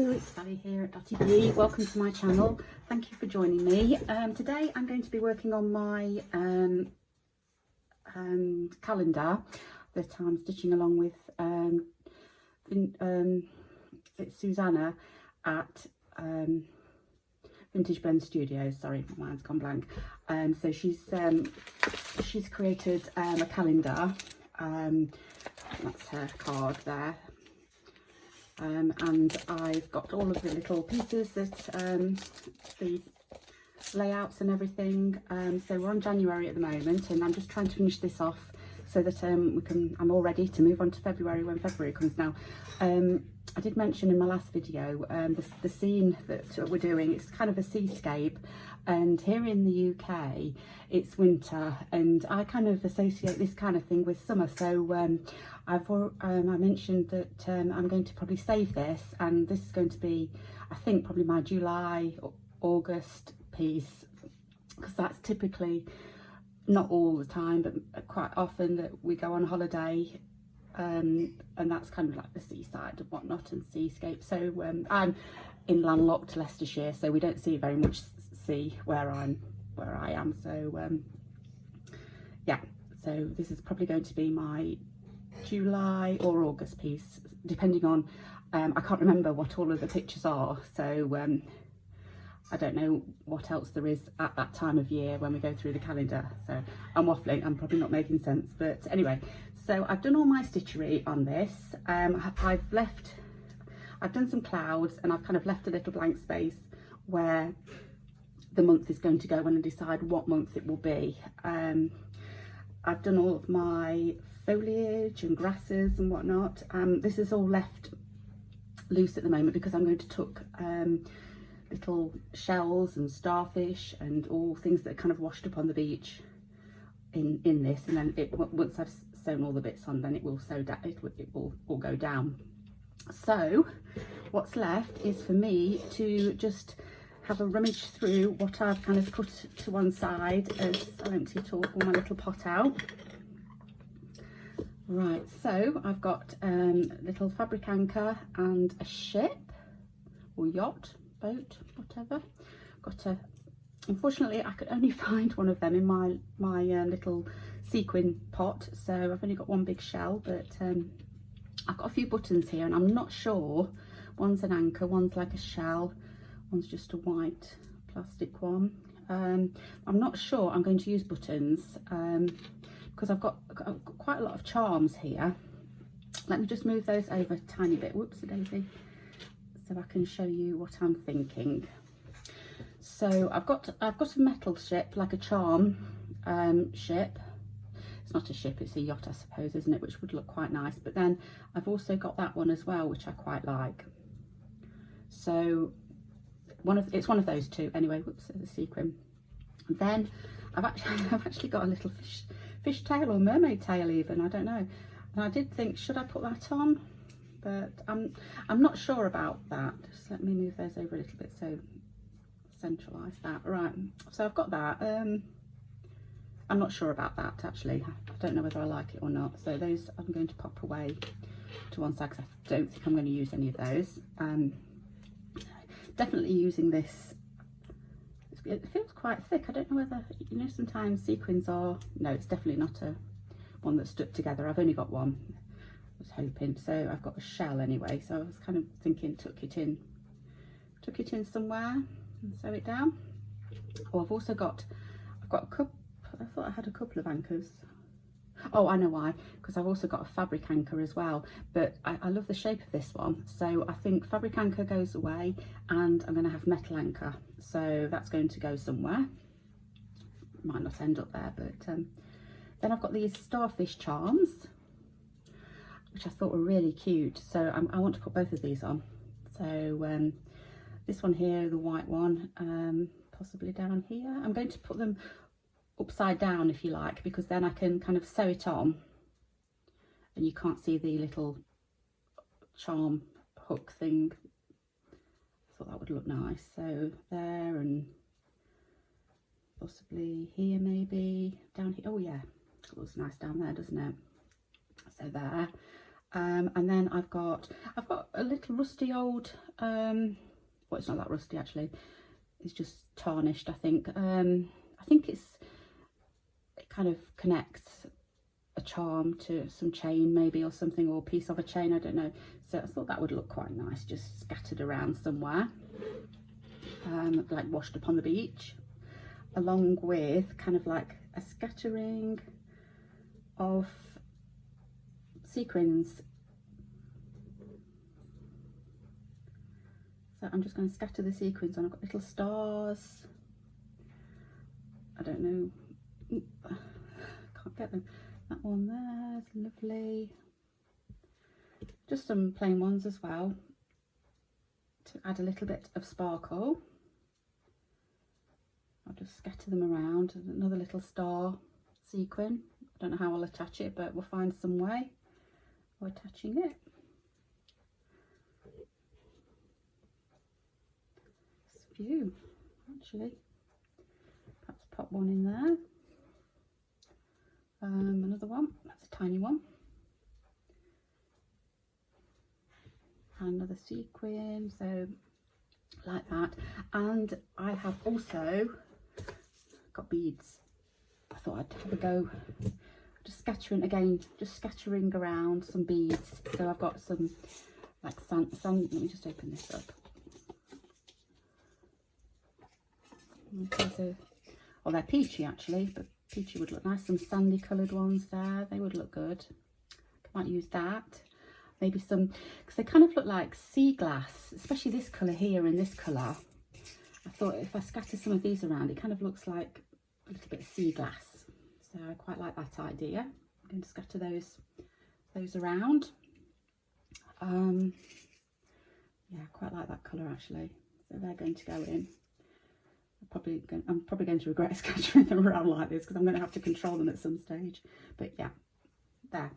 Hello, it's Sally here at Dotty B. Welcome to my channel. Thank you for joining me. Today I'm going to be working on my calendar that I'm stitching along with it's Susanna at Vintage Blend Studios. Sorry, my mind's gone blank. So she's created a calendar. That's her card there. And I've got all of the little pieces that the layouts and everything. So we're on January at the moment, and I'm just trying to finish this off so that I'm all ready to move on to February when February comes now. I did mention in my last video the scene that we're doing. It's kind of a seascape, and here in the UK it's winter, and I kind of associate this kind of thing with summer. So I mentioned that I'm going to probably save this, and this is going to be, I think, probably my July or August piece, because that's typically, not all the time, but quite often that we go on holiday, and that's kind of like the seaside and whatnot and seascape. So I'm in landlocked Leicestershire, so we don't see very much sea where I am. So yeah, so this is probably going to be my July or August piece, depending on I can't remember what all of the pictures are, so I don't know what else there is at that time of year when we go through the calendar. So I'm waffling, I'm probably not making sense, but anyway, so I've done all my stitchery on this. I've done some clouds, and I've kind of left a little blank space where the month is going to go when I decide what month it will be. I've done all of my foliage and grasses and whatnot. This is all left loose at the moment because I'm going to tuck little shells and starfish and all things that are kind of washed up on the beach in this, and then once I've sewn all the bits on, then it will it will all go down. So what's left is for me to just have a rummage through what I've kind of put to one side as I empty all my little pot out. Right, so I've got a little fabric anchor and a ship or yacht, boat, whatever. Unfortunately I could only find one of them in my little sequin pot, so I've only got one big shell, but I've got a few buttons here, and I'm not sure. One's an anchor, one's like a shell, one's just a white plastic one. I'm not sure I'm going to use buttons because I've got quite a lot of charms here. Let me just move those over a tiny bit, whoops a daisy, so I can show you what I'm thinking. So I've got a metal ship, like a charm ship. It's not a ship, it's a yacht, I suppose, isn't it, which would look quite nice. But then I've also got that one as well, which I quite like. So it's one of those two anyway. Whoops, the sequin. And then I've actually got a little fish tail or mermaid tail even, I don't know. And I did think, should I put that on? But I'm not sure about that. Just let me move those over a little bit so centralize that. Right, so I've got that. I'm not sure about that actually. I don't know whether I like it or not. So those I'm going to pop away to one side because I don't think I'm going to use any of those. Definitely using this. It feels quite thick. I don't know whether, you know, sometimes sequins are, no, it's definitely not one that's stuck together. I've only got one, I was hoping. So I've got a shell anyway, so I was kind of thinking tuck it in somewhere and sew it down. Oh, I've got a couple, I thought I had a couple of anchors. Oh, I know why, because I've also got a fabric anchor as well, but I love the shape of this one, so I think fabric anchor goes away and I'm going to have metal anchor, so that's going to go somewhere. Might not end up there, but then I've got these starfish charms, which I thought were really cute, so I want to put both of these on. So this one here, the white one, possibly down here. I'm going to put them upside down if you like, because then I can kind of sew it on and you can't see the little charm hook thing. I thought that would look nice. So there, and possibly here, maybe down here. Oh yeah, it looks nice down there, doesn't it? So there. And then I've got a little rusty old, well, it's not that rusty actually, it's just tarnished, I think. I think it kind of connects a charm to some chain maybe, or something, or a piece of a chain, I don't know. So I thought that would look quite nice, just scattered around somewhere, like washed up on the beach, along with kind of like a scattering of sequins. So I'm just going to scatter the sequins on. I've got little stars, I don't know, can't get them. That one there is lovely. Just some plain ones as well to add a little bit of sparkle. I'll just scatter them around. Another little star sequin. I don't know how I'll attach it, but we'll find some way of attaching it. There's a few actually. Perhaps pop one in there. Another one, that's a tiny one. Another sequin, so like that. And I have also got beads. I thought I'd have a go, just scattering again, just scattering around some beads. So I've got some like sand, let me just open this up. Okay, so, well, they're peachy actually, but peachy would look nice. Some sandy coloured ones there, they would look good. Might use that. Maybe some, because they kind of look like sea glass, especially this colour here and this colour. I thought if I scatter some of these around, it kind of looks like a little bit of sea glass. So I quite like that idea. I'm going to scatter those around. Yeah, I quite like that colour actually. So they're going to go in. I'm probably going to regret scattering them around like this, because I'm going to have to control them at some stage. But yeah, there.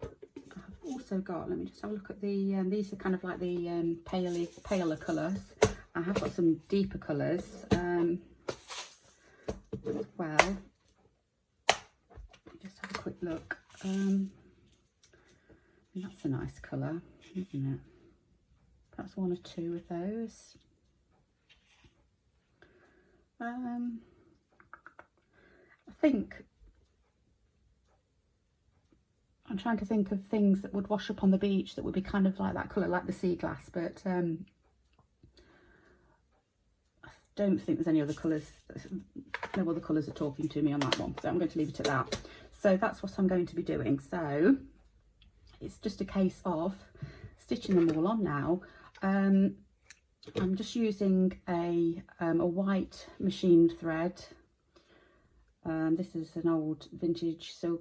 I've also got, let me just have a look at the, these are kind of like the paler colours. I have got some deeper colours as well. Just have a quick look. That's a nice colour, isn't it? Perhaps one or two of those. I think I'm trying to think of things that would wash up on the beach that would be kind of like that colour, like the sea glass, but I don't think there's any other colours. No other colours are talking to me on that one, so I'm going to leave it at that. So that's what I'm going to be doing. So it's just a case of stitching them all on now. I'm just using a white machine thread. This is an old vintage Silco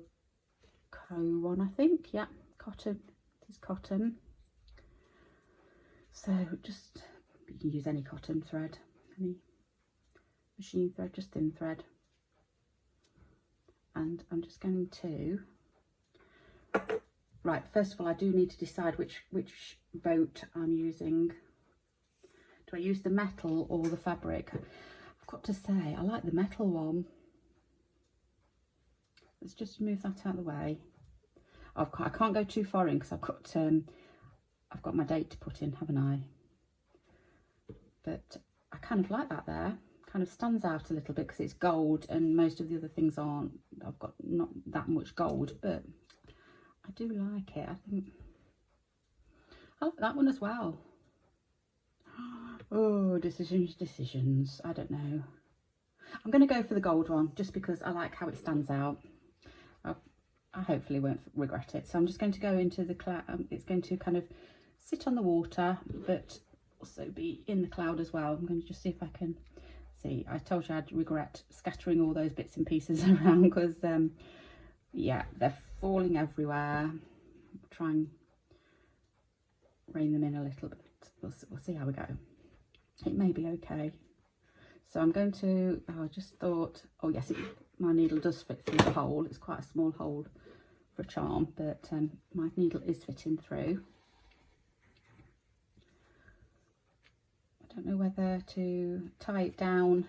one, I think. Yeah, cotton. It is cotton. So just, you can use any cotton thread, any machine thread, just thin thread. And I'm just going to, right, first of all, I do need to decide which boat I'm using. Do I use the metal or the fabric? I've got to say, I like the metal one. Let's just move that out of the way. I can't go too far in because I've got my date to put in, haven't I? But I kind of like that there. Kind of stands out a little bit because it's gold and most of the other things aren't. I've got not that much gold, but I do like it. I think I like that one as well. Oh, decisions. I don't know. I'm going to go for the gold one just because I like how it stands out. I hopefully won't regret it. So I'm just going to go into the cloud. It's going to kind of sit on the water, but also be in the cloud as well. I'm going to just see if I can see. I told you I'd regret scattering all those bits and pieces around because, yeah, they're falling everywhere. I'll try and rein them in a little bit. We'll see how we go. It may be okay. So I'm going to, I just thought, oh yes, my needle does fit through the hole. It's quite a small hole for a charm, but my needle is fitting through. I don't know whether to tie it down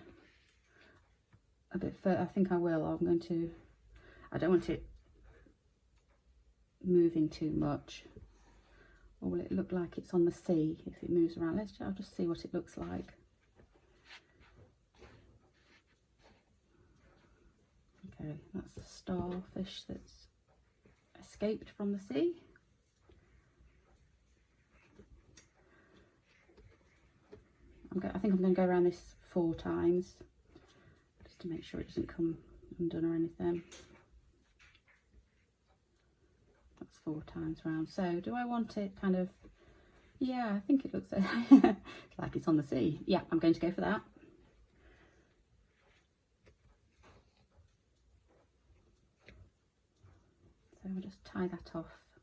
a bit further. I think I will. I don't want it moving too much? Or will it look like it's on the sea if it moves around? I'll just see what it looks like. Okay, that's a starfish that's escaped from the sea. I think I'm going to go around this 4 times just to make sure it doesn't come undone or anything. That's 4 times round. So do I want it kind of, yeah, I think it looks like it's on the sea. Yeah, I'm going to go for that. So I'll just tie that off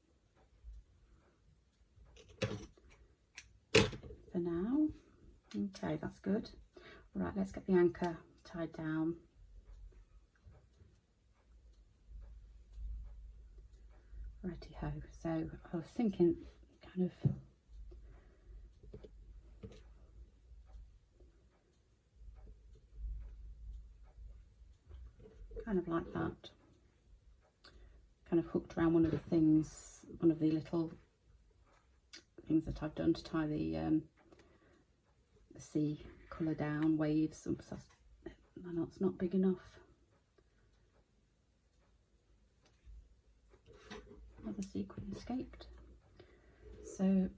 for now. Okay, that's good. Right, let's get the anchor tied down. Righty-ho. So I was thinking kind of like that. Kind of hooked around one of the things, one of the little things that I've done to tie the sea colour down, waves. Oops, no, it's not big enough. Another sequin escaped. So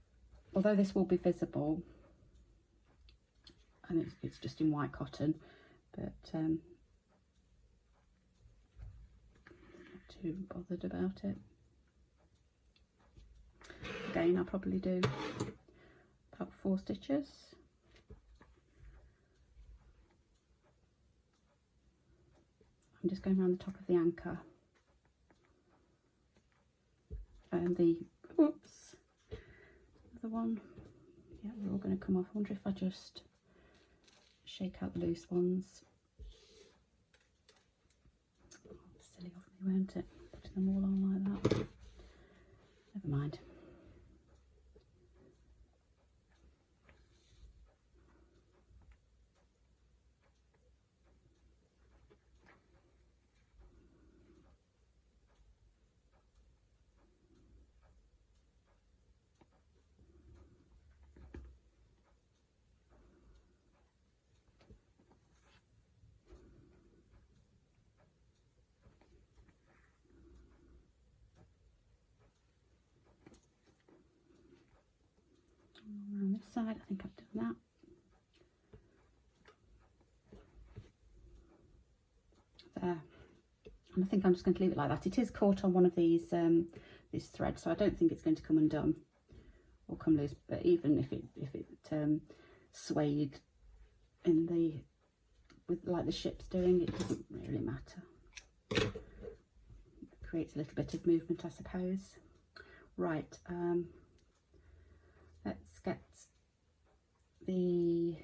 although this will be visible, and it's just in white cotton, but not too bothered about it. Again, I'll probably do about 4 stitches. I'm just going around the top of the anchor. And the, oops, other one, yeah, they're all going to come off. I wonder if I just shake out the loose ones. Oh, silly of me, won't it? Putting them all on like that. Never mind. Around this side, I think I've done that. There. And I think I'm just going to leave it like that. It is caught on one of these this thread, so I don't think it's going to come undone or come loose. But even if it swayed in the like the ship's doing, it doesn't really matter. It creates a little bit of movement, I suppose. Right. Let's get I'm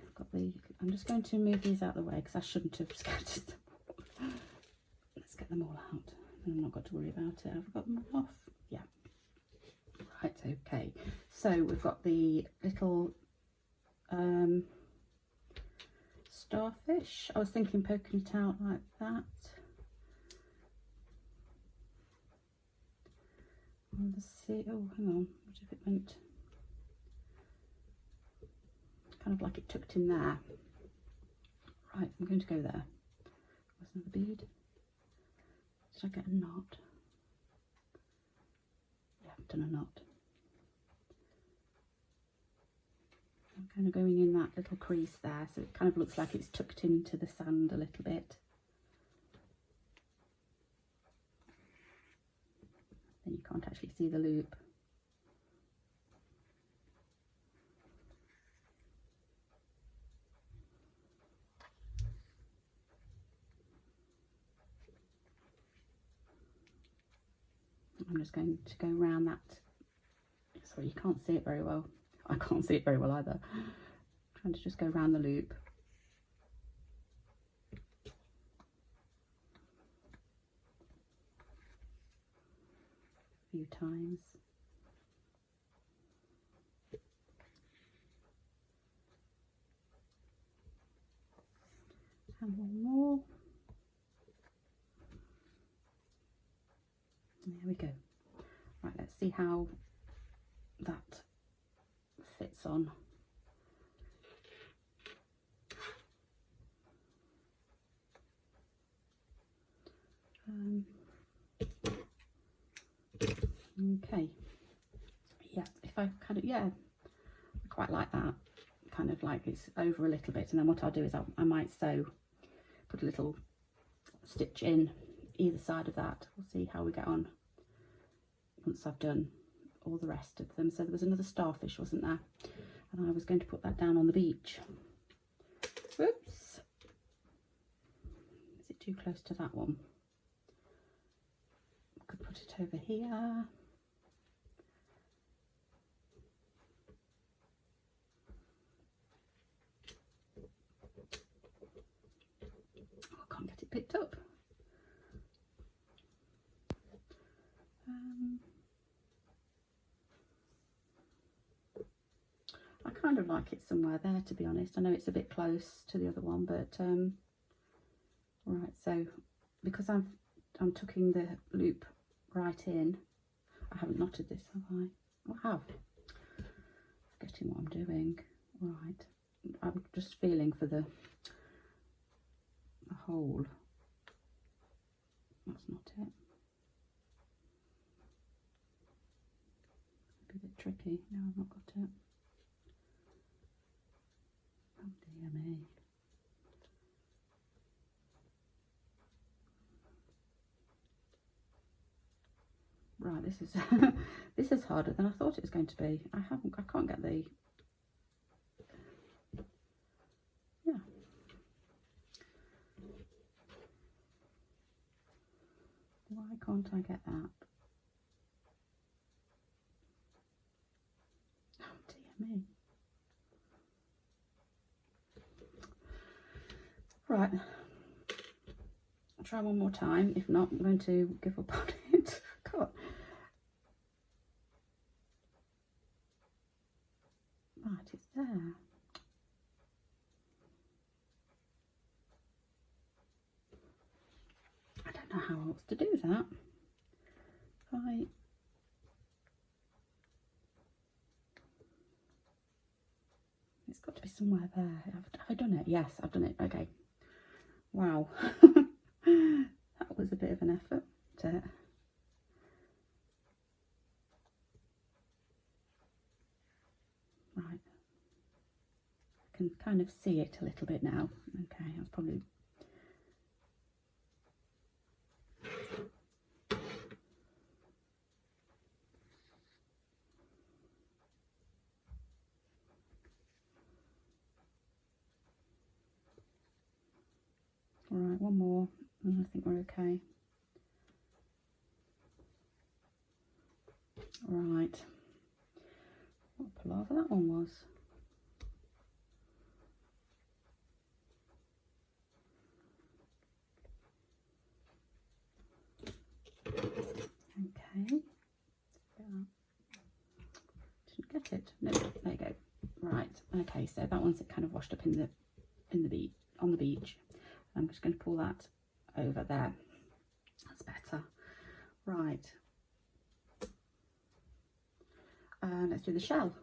just going to move these out of the way because I shouldn't have scattered them. Let's get them all out. I've not got to worry about it. Have I got them off? Yeah. Right, okay. So we've got the little starfish. I was thinking poking it out like that. On the sea. Oh, hang on. What if it went kind of like it tucked in there? Right, I'm going to go there. There's another bead. Did I get a knot? Yeah, I've done a knot. I'm kind of going in that little crease there, so it kind of looks like it's tucked into the sand a little bit. Then you can't actually see the loop. I'm just going to go around that. Sorry, you can't see it very well. I can't see it very well either. I'm trying to just go around the loop. A few times. And one more. There we go. Right, see how that fits on. Okay, yeah, if I kind of, yeah, I quite like that, kind of like it's over a little bit, and then what I'll do is I might sew, put a little stitch in either side of that. We'll see how we get on once I've done all the rest of them. So there was another starfish, wasn't there? And I was going to put that down on the beach. Whoops. Is it too close to that one? I could put it over here. Oh, I can't get it picked up. I kind of like it somewhere there, to be honest. I know it's a bit close to the other one, but right, so because I'm tucking the loop right in, I haven't knotted this, have I? I have. Forgetting what I'm doing. Right, I'm just feeling for the hole. That's not it. It's a bit tricky. No, I've not got it. Oh dear me. Right, this is this is harder than I thought it was going to be. I can't get the, yeah. Why can't I get that? Oh dear me. Right, I'll try one more time. If not, I'm going to give up on it. God. Right, it's there. I don't know how else to do that. It's got to be somewhere there. Have I done it? Yes, I've done it. Okay. Wow. That was a bit of an effort, wasn't it? Right. I can kind of see it a little bit now. Okay, I was probably... All right, one more, and I think we're okay. Right. What a palaver that one was. Okay. Didn't get it. No, there you go. Right. Okay, so that one's kind of washed up in the beach, on the beach. I'm just going to pull that over there. That's better. Right. Let's do the shell.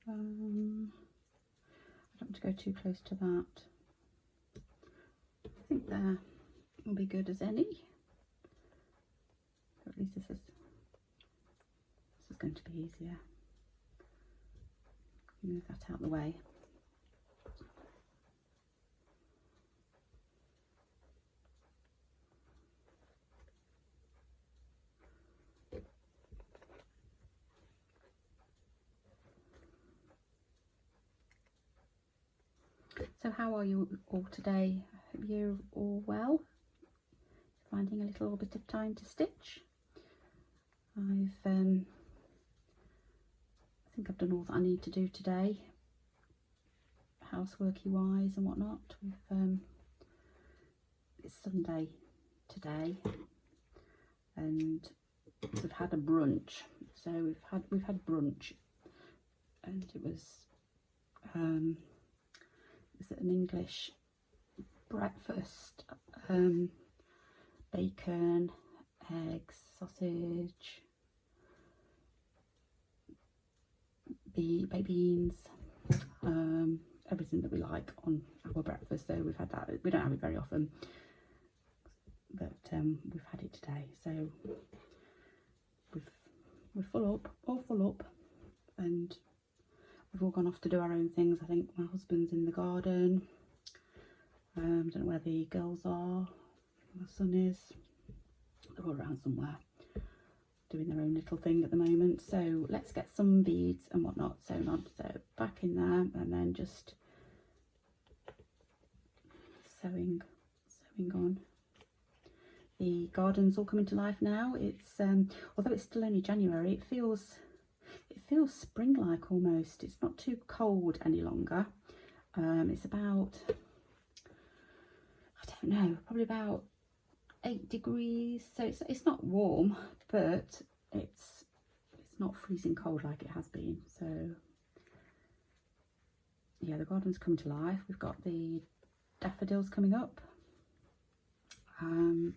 I don't want to go too close to that. I think there will be good as any. Or at least this is going to be easier. Move that out of the way. So how are you all today? I hope you're all well. Finding a little bit of time to stitch. I think I've done all that I need to do today, houseworky wise and whatnot. It's Sunday today, and we've had a brunch, so So we've had brunch, and it was is it an English breakfast, bacon, eggs, sausage, baked beans, everything that we like on our breakfast. So we've had that. We don't have it very often, but we've had it today. So we're all full up, and we've all gone off to do our own things. I think my husband's in the garden. I don't know where the girls are. My son is. They're all around somewhere doing their own little thing at the moment. So let's get some beads and whatnot sewn on. So back in there, and then just sewing on. The garden's all coming to life now. It's although it's still only January, it feels spring-like almost. It's not too cold any longer. It's about, I don't know, probably about 8 degrees. So it's not warm, but it's not freezing cold like it has been. So yeah, the garden's come to life. We've got the daffodils coming up. I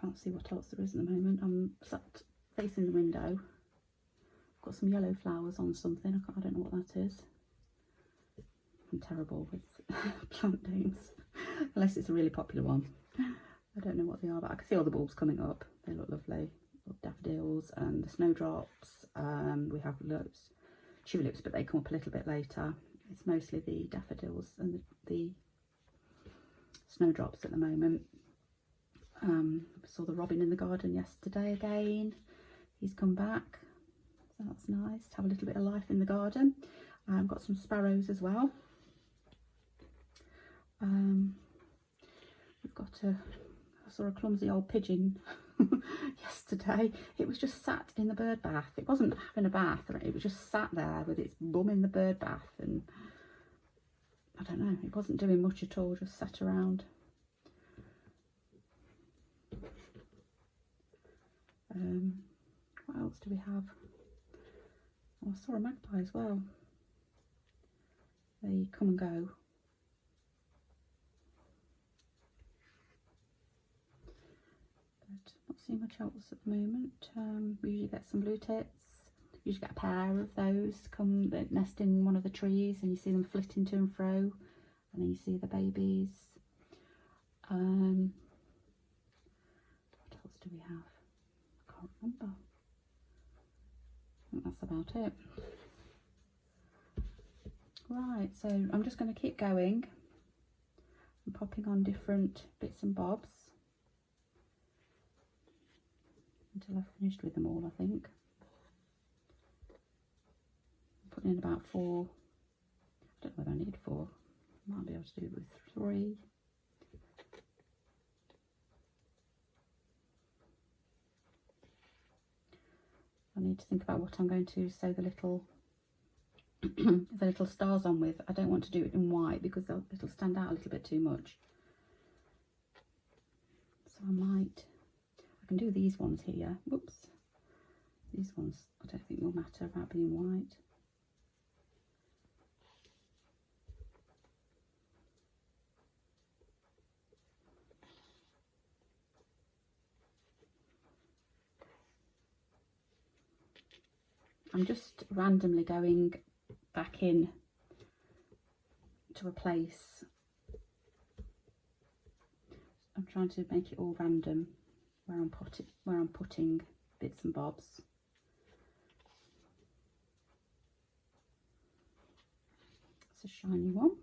can't see what else there is at the moment. I'm sat facing the window. I've got some yellow flowers on something. I don't know what that is. I'm terrible with plant names, unless it's a really popular one. I don't know what they are, but I can see all the bulbs coming up. They look lovely. Daffodils and the snowdrops. We have loads tulips, but they come up a little bit later. It's mostly the daffodils and the snowdrops at the moment. Saw the robin in the garden yesterday again. He's come back, so that's nice to have a little bit of life in the garden. Got some sparrows as well. We've got I saw a clumsy old pigeon yesterday. It was just sat in the bird bath. It wasn't having a bath, it was just sat there with its bum in the bird bath, and I don't know, it wasn't doing much at all, just sat around. What else do we have? Oh, I saw a magpie as well. They come and go. But not seeing much else at the moment. We usually get some blue tits. Usually get a pair of those come that nest in one of the trees, and you see them flitting to and fro, and then you see the babies. What else do we have? I can't remember. I think that's about it. Right, so I'm just going to keep going and popping on different bits and bobs until I've finished with them all, I think. I'm putting in about 4. I don't know whether I need 4. I might be able to do it with 3. I need to think about what I'm going to sew the little the little stars on with. I don't want to do it in white because it'll stand out a little bit too much. So I can do these ones here. Whoops. These ones I don't think will matter about being white. I'm just randomly going back in to replace. I'm trying to make it all random where I'm putting bits and bobs. It's a shiny one.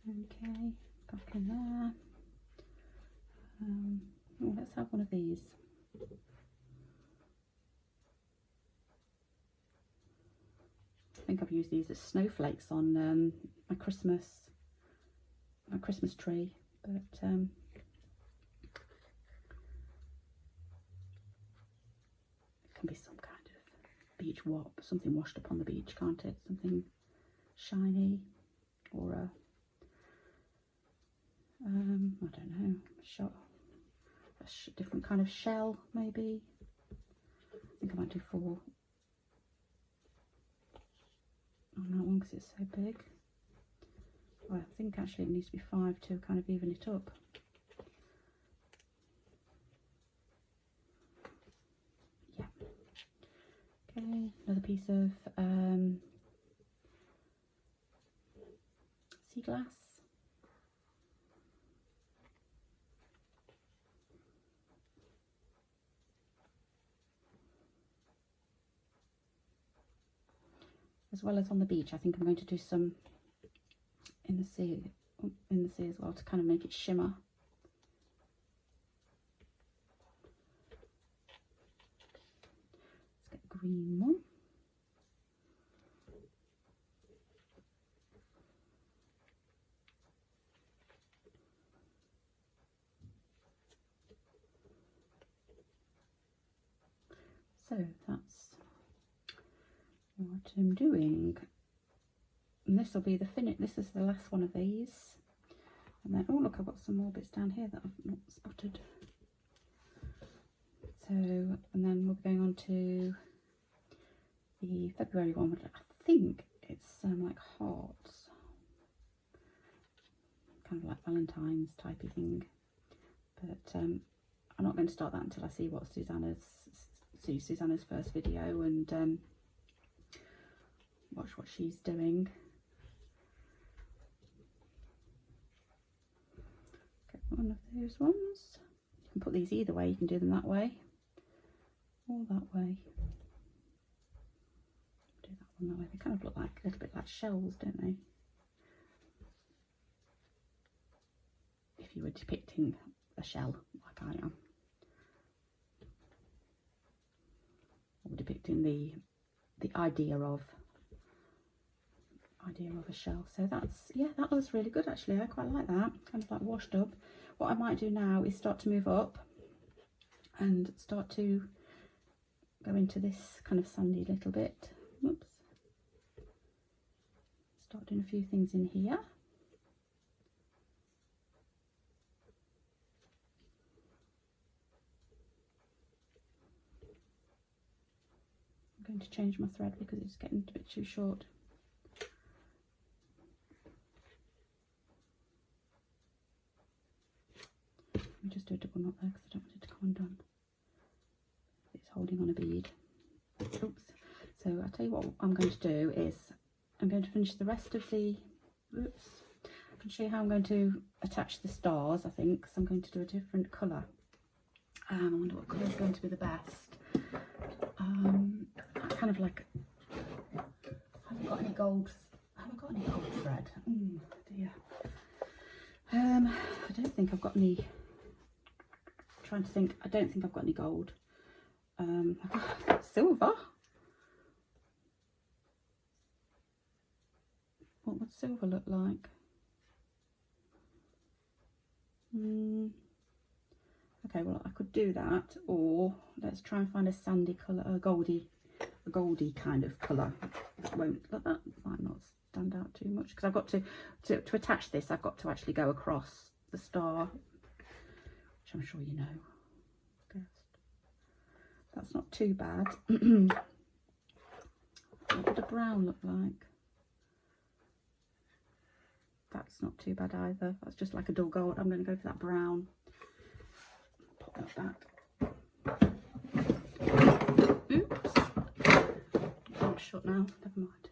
Okay, back in there. Oh, let's have one of these. I think I've used these as snowflakes on my Christmas tree, but it can be some kind of beach wop, something washed up on the beach, can't it? Something shiny, or I don't know, different kind of shell maybe. I think I might do 4 on that one because it's so big. Well, I think actually it needs to be 5 to kind of even it up. Yeah. Okay, another piece of sea glass. As well as on the beach, I think I'm going to do some in the sea as well to kind of make it shimmer. Let's get a green one. So that's what I'm doing. And this will be the finish. This is the last one of these. And then, oh look, I've got some more bits down here that I've not spotted. So, and then we'll be going on to the February one, which I think it's like hearts. Kind of like Valentine's typey thing. But I'm not going to start that until I see what Susanna's first video and watch what she's doing. Get one of those ones. You can put these either way, you can do them that way or that way. Do that one that way. They kind of look like a little bit like shells, don't they? If you were depicting a shell like I am. Or depicting the idea of a shell. So that's, yeah, that looks really good actually. I quite like that, kind of like washed up. What I might do now is start to move up and start to go into this kind of sandy little bit. Whoops. Start doing a few things in here. I'm going to change my thread because it's getting a bit too short. I'll just do a double knot there because I don't want it to come undone. It's holding on a bead. Oops. So I'll tell you what I'm going to do is I'm going to finish the rest of the, oops, I can show you how I'm going to attach the stars, I think, so I'm going to do a different colour. I wonder what colour is going to be the best. I kind of like, I haven't got any gold thread. Oh dear. I don't think I've got any, trying to think, I don't think I've got any gold. I've got silver. What would silver look like? Okay, well I could do that, or let's try and find a sandy colour, a goldy kind of colour. That might not stand out too much because I've got to attach this. I've got to actually go across the star, which I'm sure you know. That's not too bad. What would a brown look like? That's not too bad either. That's just like a dull gold. I'm going to go for that brown. Pop that back. Oops. Oh, it's shut now. Never mind.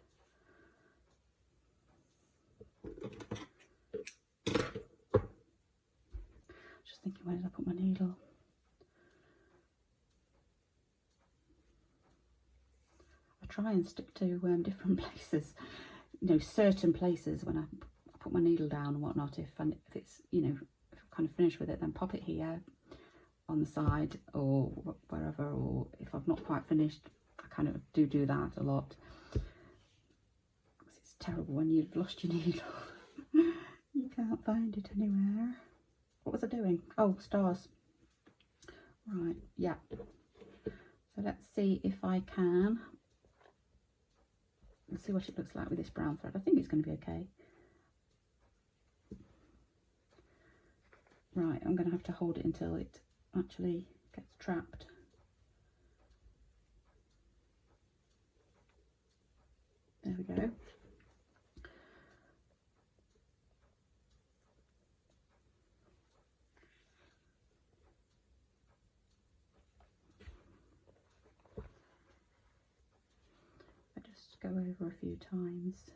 Just thinking, where did I put my needle? I try and stick to different places, you know, certain places when I put my needle down and whatnot. If it's, you know, if I'm kind of finished with it, then pop it here on the side or wherever. Or if I've not quite finished, I kind of do that a lot. It's terrible when you've lost your needle. You can't find it anywhere. What was I doing? Oh, stars. Right, yeah. So let's see if I can. Let's see what it looks like with this brown thread. I think it's going to be okay. Right, I'm going to have to hold it until it actually gets trapped. There we go. I just go over a few times.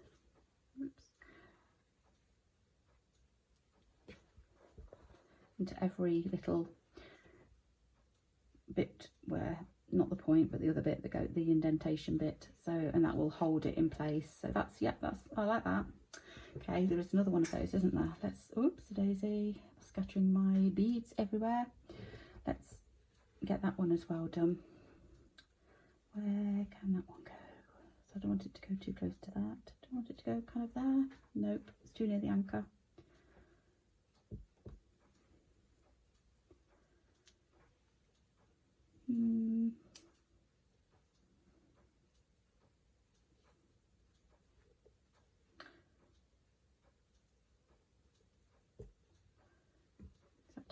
Oops. Into every little bit where, not the point, but the other bit, the indentation bit. So, and that will hold it in place. So that's, yeah, I like that. Okay, there is another one of those, isn't there? Let's, oops, daisy, scattering my beads everywhere. Let's get that one as well done. Where can that one go? So I don't want it to go too close to that. Don't want it to go kind of there. Nope, it's too near the anchor.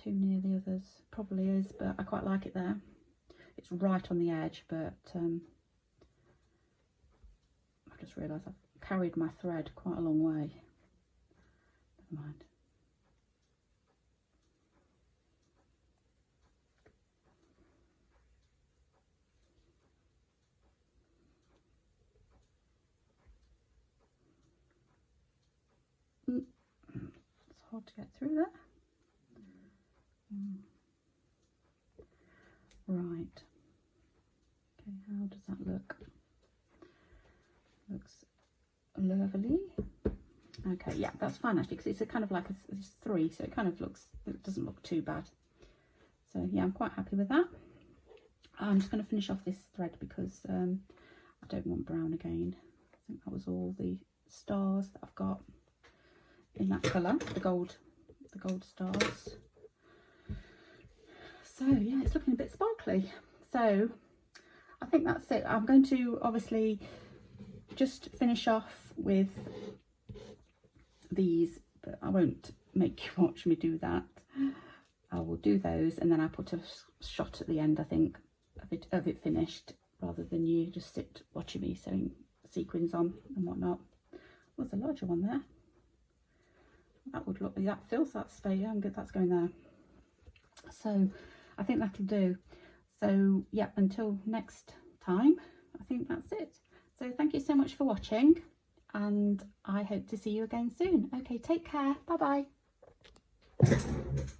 Too near the others? Probably is, but I quite like it there. It's right on the edge, but I've just realised I've carried my thread quite a long way. Never mind. It's hard to get through there. Right. Okay, how does that look? Looks lovely. Okay, yeah, that's fine actually, because it's a kind of like it's 3, so it kind of looks, it doesn't look too bad. So yeah, I'm quite happy with that. I'm just going to finish off this thread because I don't want brown again. I think that was all the stars that I've got in that colour, the gold stars. So yeah, it's looking a bit sparkly. So I think that's it. I'm going to obviously just finish off with these, but I won't make you watch me do that. I will do those, and then I put a shot at the end, I think, of it finished, rather than you just sit watching me sewing sequins on and whatnot. There's a larger one there. That would look, that fills that space. Yeah, I'm good, that's going there. So I think that'll do. So yeah, until next time, I think that's it. So thank you so much for watching, and I hope to see you again soon. Okay, take care. Bye bye.